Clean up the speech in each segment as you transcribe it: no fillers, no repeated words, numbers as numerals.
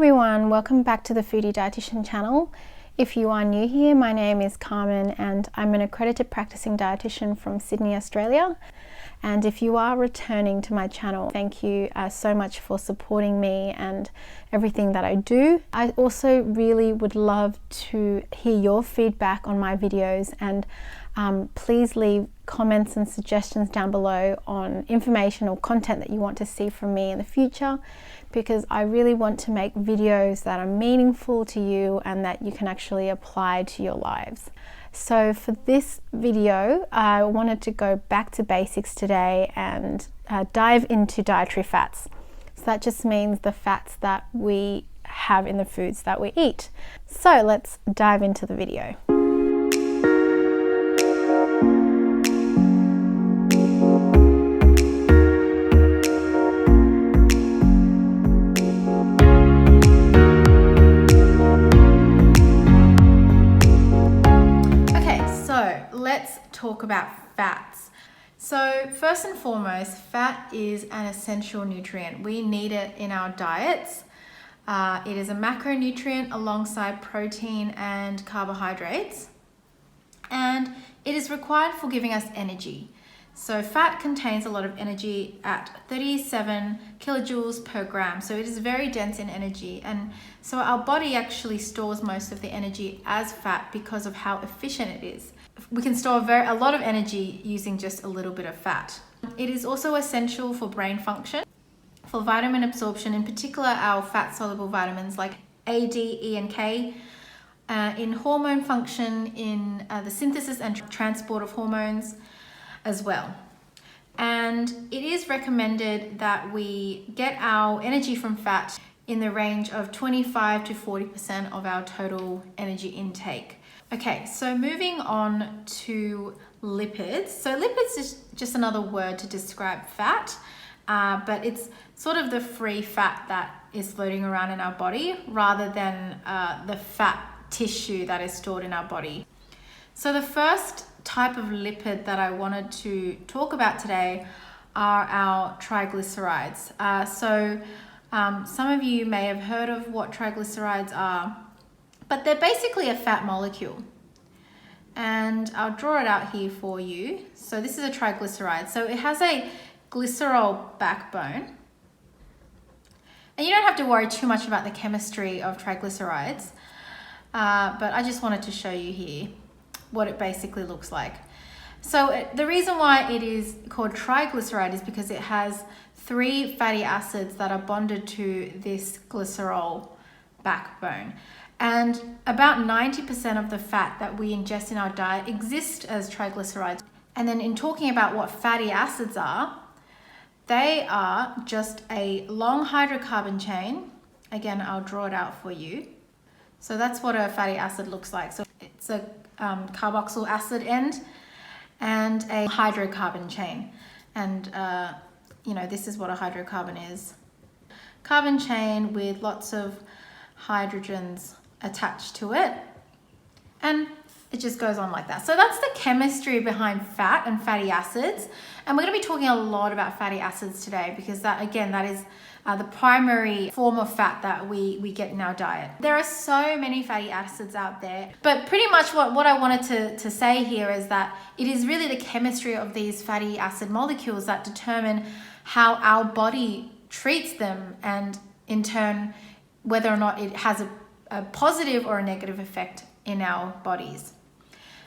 everyone, welcome back to the Foodie Dietitian channel. If you are new here, my name is Carmen and I'm an accredited practicing dietitian from Sydney, Australia. And if you are returning to my channel, thank you so much for supporting me and everything that I do. I also really would love to hear your feedback on my videos, and please leave comments and suggestions down below on information or content that you want to see from me in the future, because I really want to make videos that are meaningful to you and that you can actually apply to your lives. So for this video, I wanted to go back to basics today and dive into dietary fats. So that just means the fats that we have in the foods that we eat. So let's dive into the video. Let's talk about fats. So first and foremost, fat is an essential nutrient. We need it in our diets. It is a macronutrient alongside protein and carbohydrates, and it is required for giving us energy. So fat contains a lot of energy at 37 kilojoules per gram. So it is very dense in energy. And so our body actually stores most of the energy as fat because of how efficient it is. We can store a lot of energy using just a little bit of fat. It is also essential for brain function, for vitamin absorption, in particular our fat-soluble vitamins like A, D, E, and K, in hormone function, in the synthesis and transport of hormones as well. And it is recommended that we get our energy from fat in the range of 25 to 40% of our total energy intake. Okay, so moving on to lipids. So lipids is just another word to describe fat, but it's sort of the free fat that is floating around in our body rather than the fat tissue that is stored in our body. So the first type of lipid that I wanted to talk about today are our triglycerides. Some of you may have heard of what triglycerides are, but they're basically a fat molecule. And I'll draw it out here for you. So this is a triglyceride. So it has a glycerol backbone. And you don't have to worry too much about the chemistry of triglycerides, but I just wanted to show you here what it basically looks like. So the reason why it is called triglyceride is because it has 3 fatty acids that are bonded to this glycerol backbone. And about 90% of the fat that we ingest in our diet exists as triglycerides. And then in talking about what fatty acids are, they are just a long hydrocarbon chain. Again, I'll draw it out for you. So that's what a fatty acid looks like. So it's a carboxyl acid end and a hydrocarbon chain. And this is what a hydrocarbon is. Carbon chain with lots of hydrogens attached to it, and it just goes on like that. So that's the chemistry behind fat and fatty acids, and we're going to be talking a lot about fatty acids today because that is the primary form of fat that we get in our diet. There are so many fatty acids out there, but pretty much what I wanted to say here is that it is really the chemistry of these fatty acid molecules that determine how our body treats them, and in turn whether or not it has a positive or a negative effect in our bodies.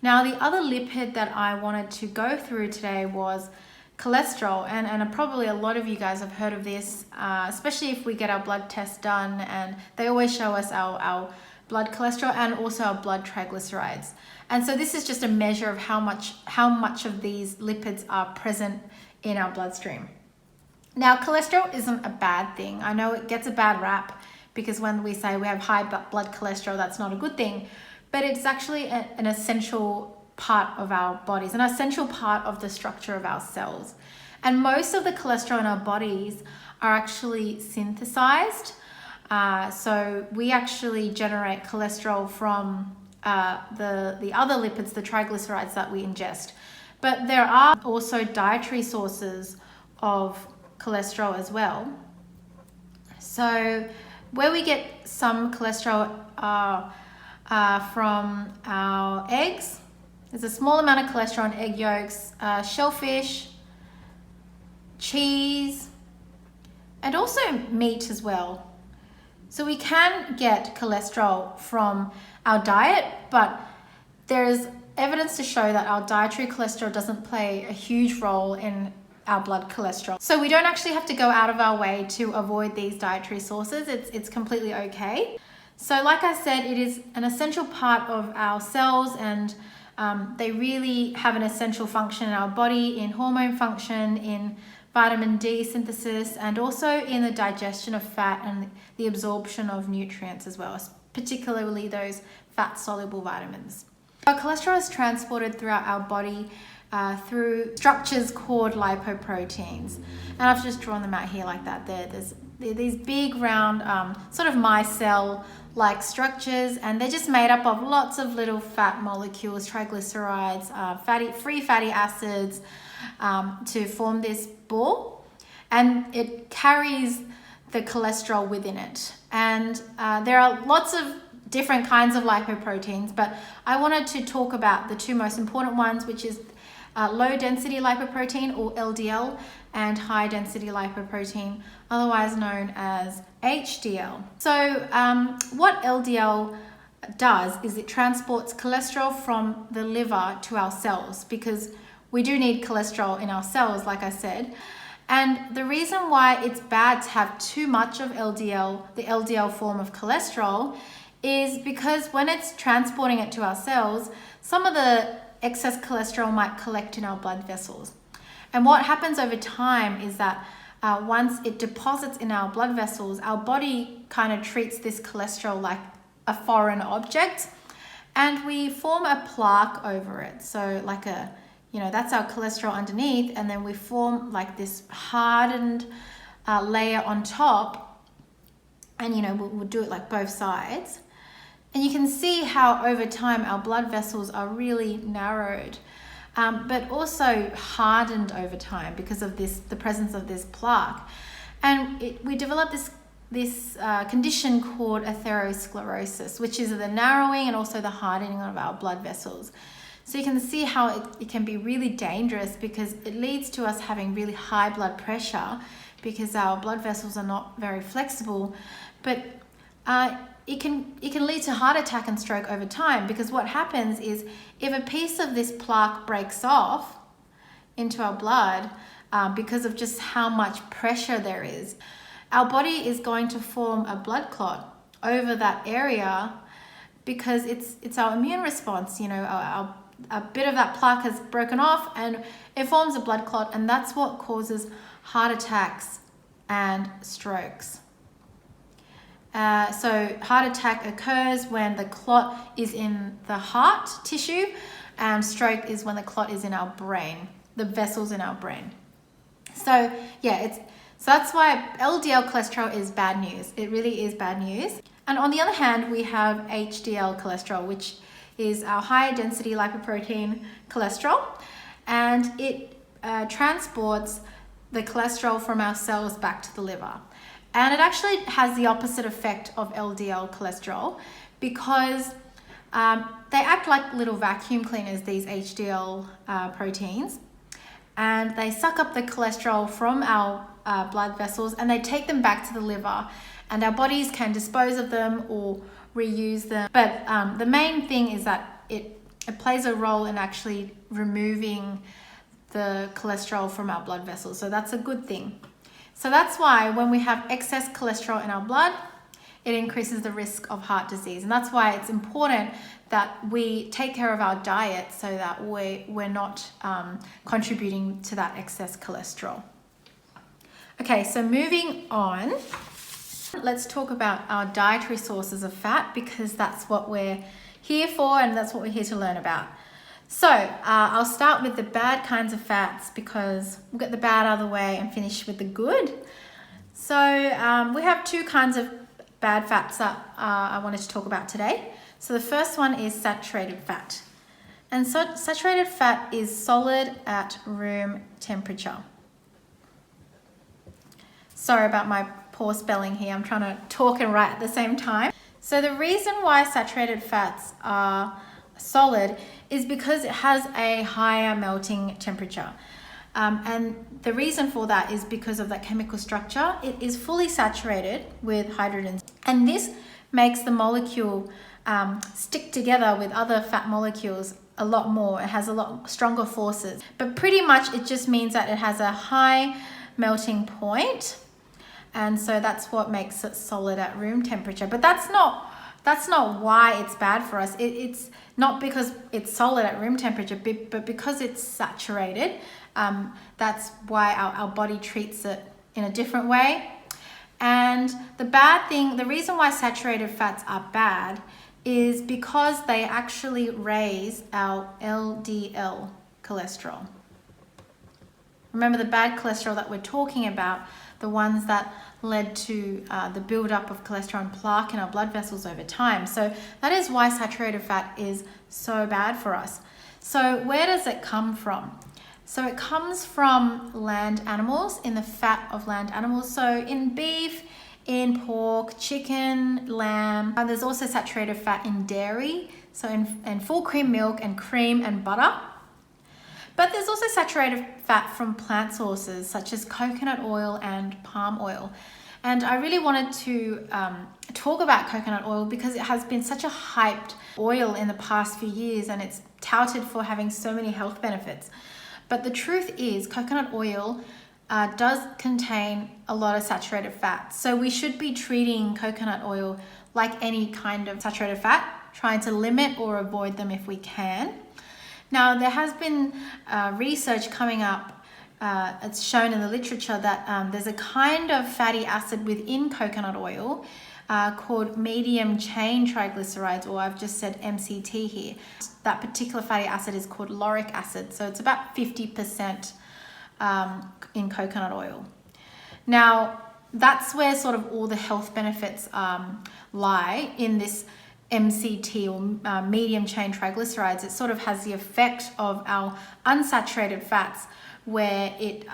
Now, the other lipid that I wanted to go through today was cholesterol, and probably a lot of you guys have heard of this, especially if we get our blood test done, and they always show us our blood cholesterol and also our blood triglycerides. And so this is just a measure of how much of these lipids are present in our bloodstream. Now, cholesterol isn't a bad thing. I know it gets a bad rap because when we say we have high blood cholesterol, that's not a good thing, but it's actually an essential part of our bodies, an essential part of the structure of our cells. And most of the cholesterol in our bodies are actually synthesized. So we actually generate cholesterol from the other lipids, the triglycerides that we ingest. But there are also dietary sources of cholesterol as well. So where we get some cholesterol from our eggs. There's a small amount of cholesterol in egg yolks, shellfish, cheese, and also meat as well. So we can get cholesterol from our diet, but there's evidence to show that our dietary cholesterol doesn't play a huge role in our blood cholesterol. So we don't actually have to go out of our way to avoid these dietary sources. It's completely okay. So like I said, it is an essential part of our cells, and they really have an essential function in our body, in hormone function, in vitamin D synthesis, and also in the digestion of fat and the absorption of nutrients as well, particularly those fat-soluble vitamins. Our cholesterol is transported throughout our body through structures called lipoproteins. And I've just drawn them out here like that. There's these big round sort of micelle-like structures, and they're just made up of lots of little fat molecules, triglycerides, free fatty acids, to form this ball, and it carries the cholesterol within it. And there are lots of different kinds of lipoproteins, but I wanted to talk about the two most important ones, which is low density lipoprotein, or LDL, and high density lipoprotein, otherwise known as HDL. So what LDL does is it transports cholesterol from the liver to our cells, because we do need cholesterol in our cells, like I said. And the reason why it's bad to have too much of LDL, the LDL form of cholesterol, is because when it's transporting it to our cells, some of the excess cholesterol might collect in our blood vessels. And what happens over time is that once it deposits in our blood vessels, our body kind of treats this cholesterol like a foreign object, and we form a plaque over it. So like that's our cholesterol underneath, and then we form like this hardened layer on top, and we'll do it like both sides. And you can see how over time our blood vessels are really narrowed, but also hardened over time because of the presence of this plaque. And we develop this condition called atherosclerosis, which is the narrowing and also the hardening of our blood vessels. So you can see how it can be really dangerous, because it leads to us having really high blood pressure because our blood vessels are not very flexible. But it can lead to heart attack and stroke over time, because what happens is if a piece of this plaque breaks off into our blood because of just how much pressure there is, our body is going to form a blood clot over that area, because it's our immune response. A bit of that plaque has broken off and it forms a blood clot, and that's what causes heart attacks and strokes. So heart attack occurs when the clot is in the heart tissue, and stroke is when the clot is in our brain, the vessels in our brain. So that's why LDL cholesterol is bad news. It really is bad news. And on the other hand, we have HDL cholesterol, which is our high density lipoprotein cholesterol, and it transports the cholesterol from our cells back to the liver. And it actually has the opposite effect of LDL cholesterol, because they act like little vacuum cleaners, these HDL proteins, and they suck up the cholesterol from our blood vessels and they take them back to the liver, and our bodies can dispose of them or reuse them. But the main thing is that it plays a role in actually removing the cholesterol from our blood vessels. So that's a good thing. So that's why when we have excess cholesterol in our blood, it increases the risk of heart disease. And that's why it's important that we take care of our diet so that we're not contributing to that excess cholesterol. Okay, so moving on, let's talk about our dietary sources of fat, because that's what we're here for and that's what we're here to learn about. So I'll start with the bad kinds of fats, because we'll get the bad out of the way and finish with the good. So we have two kinds of bad fats that I wanted to talk about today. So the first one is saturated fat. And so saturated fat is solid at room temperature. Sorry about my poor spelling here. I'm trying to talk and write at the same time. So the reason why saturated fats are solid is because it has a higher melting temperature. And the reason for that is because of that chemical structure. It is fully saturated with hydrogens, and this makes the molecule stick together with other fat molecules a lot more. It has a lot stronger forces, but pretty much it just means that it has a high melting point, and so that's what makes it solid at room temperature. But that's not why it's bad for us. It's not because it's solid at room temperature, but because it's saturated. That's why our body treats it in a different way. And the reason why saturated fats are bad is because they actually raise our LDL cholesterol. Remember the bad cholesterol that we're talking about, the ones that led to the buildup of cholesterol and plaque in our blood vessels over time. So that is why saturated fat is so bad for us. So where does it come from? So it comes from land animals, in the fat of land animals. So in beef, in pork, chicken, lamb. There's also saturated fat in dairy, so in full cream milk and cream and butter. But there's also saturated fat from plant sources such as coconut oil and palm oil. And I really wanted to talk about coconut oil because it has been such a hyped oil in the past few years, and it's touted for having so many health benefits. But the truth is, coconut oil does contain a lot of saturated fat. So we should be treating coconut oil like any kind of saturated fat, trying to limit or avoid them if we can. Now, there has been research coming up, it's shown in the literature that there's a kind of fatty acid within coconut oil called medium chain triglycerides, or I've just said MCT here. That particular fatty acid is called lauric acid, so it's about 50% in coconut oil. Now, that's where sort of all the health benefits lie in this MCT, or medium chain triglycerides. It sort of has the effect of our unsaturated fats, where it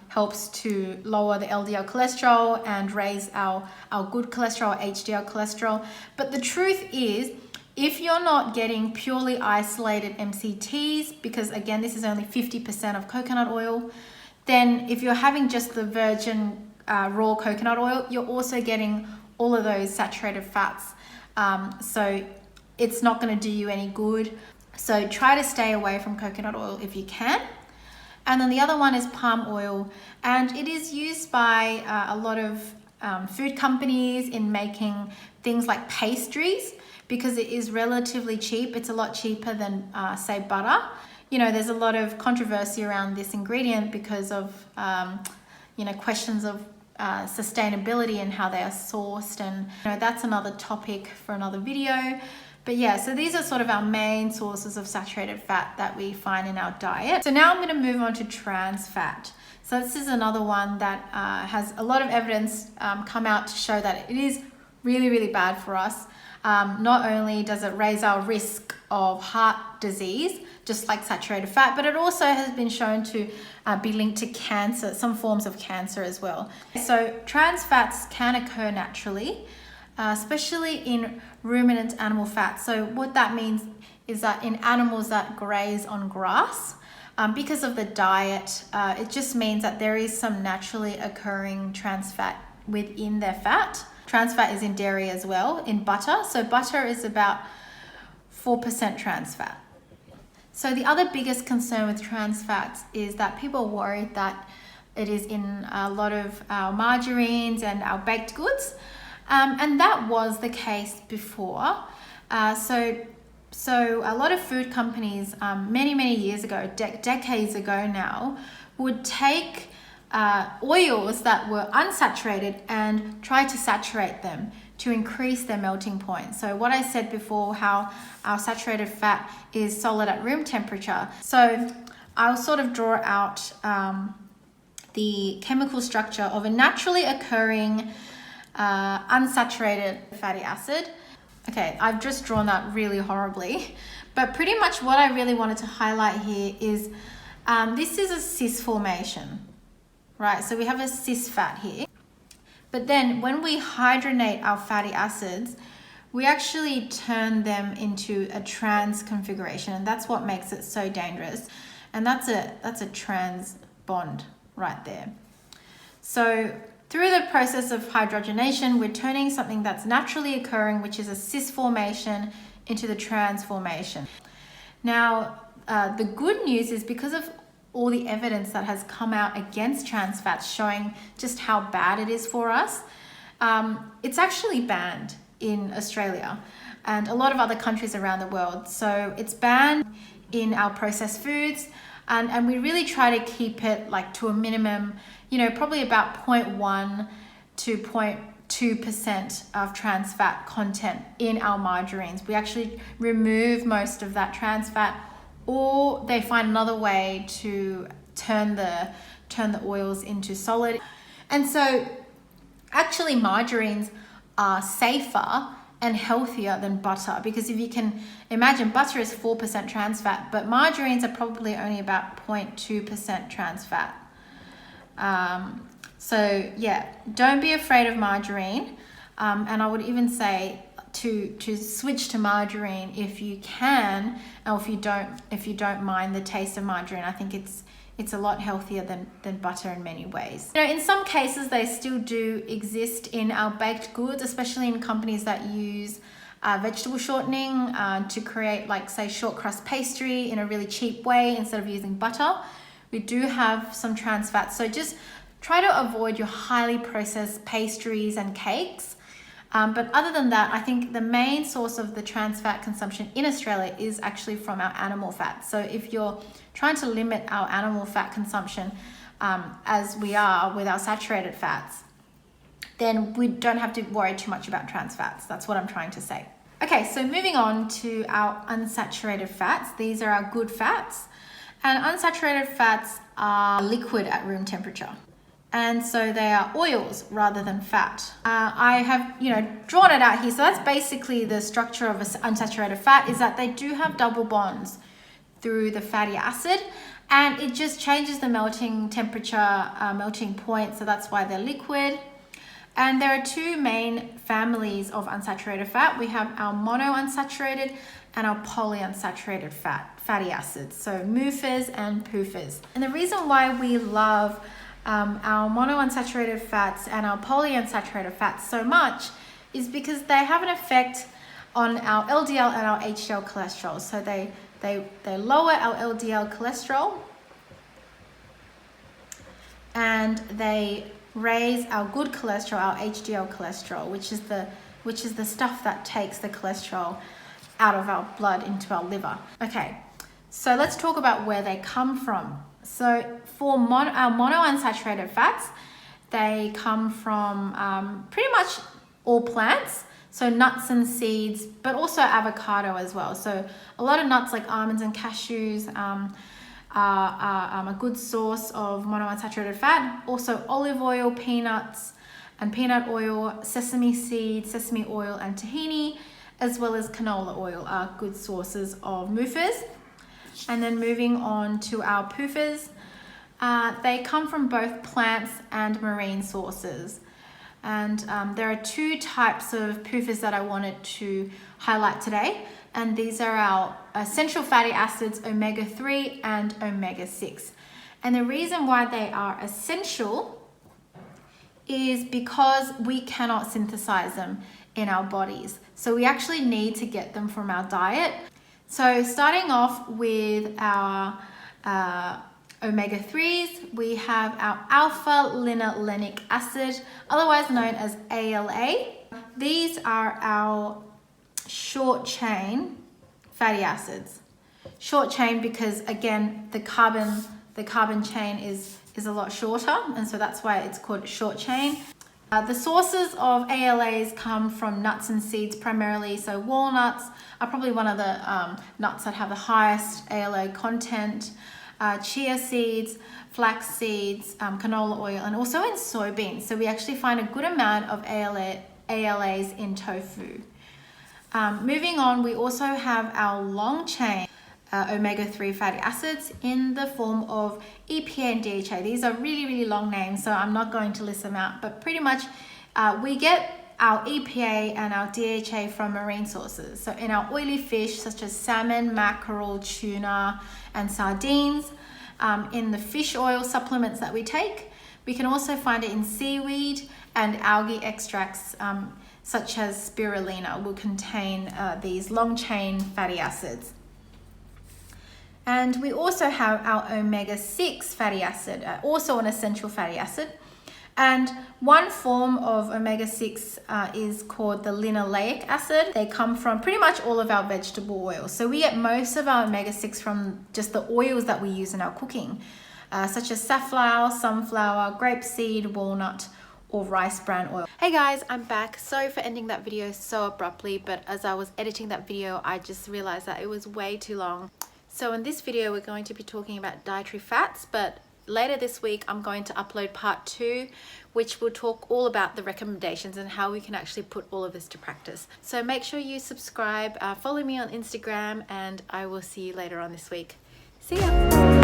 helps to lower the LDL cholesterol and raise our good cholesterol, HDL cholesterol. But the truth is, if you're not getting purely isolated MCTs, because again, this is only 50% of coconut oil, then if you're having just the virgin raw coconut oil, you're also getting all of those saturated fats. So it's not going to do you any good. So try to stay away from coconut oil if you can. And then the other one is palm oil, and it is used by a lot of food companies in making things like pastries, because it is relatively cheap. It's a lot cheaper than say butter. You know, there's a lot of controversy around this ingredient because of questions of sustainability and how they are sourced, and that's another topic for another video. But yeah, so these are sort of our main sources of saturated fat that we find in our diet. So now I'm going to move on to trans fat. So this is another one that has a lot of evidence come out to show that it is really, really bad for us. Not only does it raise our risk of heart disease, just like saturated fat, but it also has been shown to be linked to cancer, some forms of cancer as well. So trans fats can occur naturally, especially in ruminant animal fat. So what that means is that in animals that graze on grass, because of the diet, it just means that there is some naturally occurring trans fat within their fat. Trans fat is in dairy as well, in butter. So butter is about 4% trans fat. So the other biggest concern with trans fats is that people are worried that it is in a lot of our margarines and our baked goods. And that was the case before. So a lot of food companies many years ago, decades ago now, would take oils that were unsaturated and try to saturate them to increase their melting point. So what I said before, how our saturated fat is solid at room temperature. So I'll sort of draw out the chemical structure of a naturally occurring unsaturated fatty acid. Okay, I've just drawn that really horribly, but pretty much what I really wanted to highlight here is this is a cis formation, right? So we have a cis fat here. But then when we hydrogenate our fatty acids, we actually turn them into a trans configuration, and that's what makes it so dangerous. And that's a trans bond right there. So through the process of hydrogenation, we're turning something that's naturally occurring, which is a cis formation, into the trans formation. Now, the good news is because of all the evidence that has come out against trans fats showing just how bad it is for us, it's actually banned in Australia and a lot of other countries around the world. So it's banned in our processed foods, and we really try to keep it like to a minimum, probably about 0.1 to 0.2% of trans fat content in our margarines. We actually remove most of that trans fat, or they find another way to turn the oils into solid. And so actually margarines are safer and healthier than butter, because if you can imagine, butter is 4% trans fat, but margarines are probably only about 0.2% trans fat. So yeah, don't be afraid of margarine. And I would even say to switch to margarine if you can, or if you don't mind the taste of margarine. I think it's a lot healthier than butter in many ways. In some cases they still do exist in our baked goods, especially in companies that use vegetable shortening to create, like, say, short crust pastry in a really cheap way instead of using butter. We do have some trans fats, so just try to avoid your highly processed pastries and cakes. But other than that, I think the main source of the trans fat consumption in Australia is actually from our animal fat. So if you're trying to limit our animal fat consumption, as we are with our saturated fats, then we don't have to worry too much about trans fats. That's what I'm trying to say. Okay, so moving on to our unsaturated fats. These are our good fats. And unsaturated fats are liquid at room temperature. And so they are oils rather than fat. I have, drawn it out here. So that's basically the structure of an unsaturated fat, is that they do have double bonds through the fatty acid, and it just changes the melting temperature, melting point. So that's why they're liquid. And there are two main families of unsaturated fat. We have our monounsaturated and our polyunsaturated fatty acids. So MUFAs and PUFAs. And the reason why we love our monounsaturated fats and our polyunsaturated fats so much is because they have an effect on our LDL and our HDL cholesterol. So they lower our LDL cholesterol, and they raise our good cholesterol, our HDL cholesterol, which is the stuff that takes the cholesterol out of our blood into our liver. Okay, so let's talk about where they come from. So for our monounsaturated fats, they come from pretty much all plants, so nuts and seeds, but also avocado as well. So a lot of nuts like almonds and cashews are a good source of monounsaturated fat. Also olive oil, peanuts and peanut oil, sesame seeds, sesame oil and tahini, as well as canola oil are good sources of MUFAs. And then moving on to our PUFAs, they come from both plants and marine sources. And there are two types of PUFAs that I wanted to highlight today. And these are our essential fatty acids, omega-3 and omega-6. And the reason why they are essential is because we cannot synthesize them in our bodies. So we actually need to get them from our diet. So starting off with our omega-3s, we have our alpha-linolenic acid, otherwise known as ALA. These are our short chain fatty acids. Short chain because, again, the carbon chain is a lot shorter, and so that's why it's called short chain. The sources of ALAs come from nuts and seeds primarily. So walnuts are probably one of the nuts that have the highest ALA content. Chia seeds, flax seeds, canola oil, and also in soybeans. So we actually find a good amount of ALAs in tofu. Moving on, we also have our long chain omega-3 fatty acids in the form of EPA and DHA. These are really, really long names, so I'm not going to list them out, but pretty much We get our EPA and our DHA from marine sources. So in our oily fish, such as salmon, mackerel, tuna, and sardines, in the fish oil supplements that we take. We can also find it in seaweed, and algae extracts such as spirulina will contain these long-chain fatty acids. And we also have our omega-6 fatty acid, also an essential fatty acid. And one form of omega-6 is called the linoleic acid. They come from pretty much all of our vegetable oils. So we get most of our omega-6 from just the oils that we use in our cooking, such as safflower, sunflower, grapeseed, walnut, or rice bran oil. Hey guys, I'm back. Sorry for ending that video so abruptly, but as I was editing that video, I just realized that it was way too long. So in this video, we're going to be talking about dietary fats, but later this week, I'm going to upload part 2, which will talk all about the recommendations and how we can actually put all of this to practice. So make sure you subscribe, follow me on Instagram, and I will see you later on this week. See ya!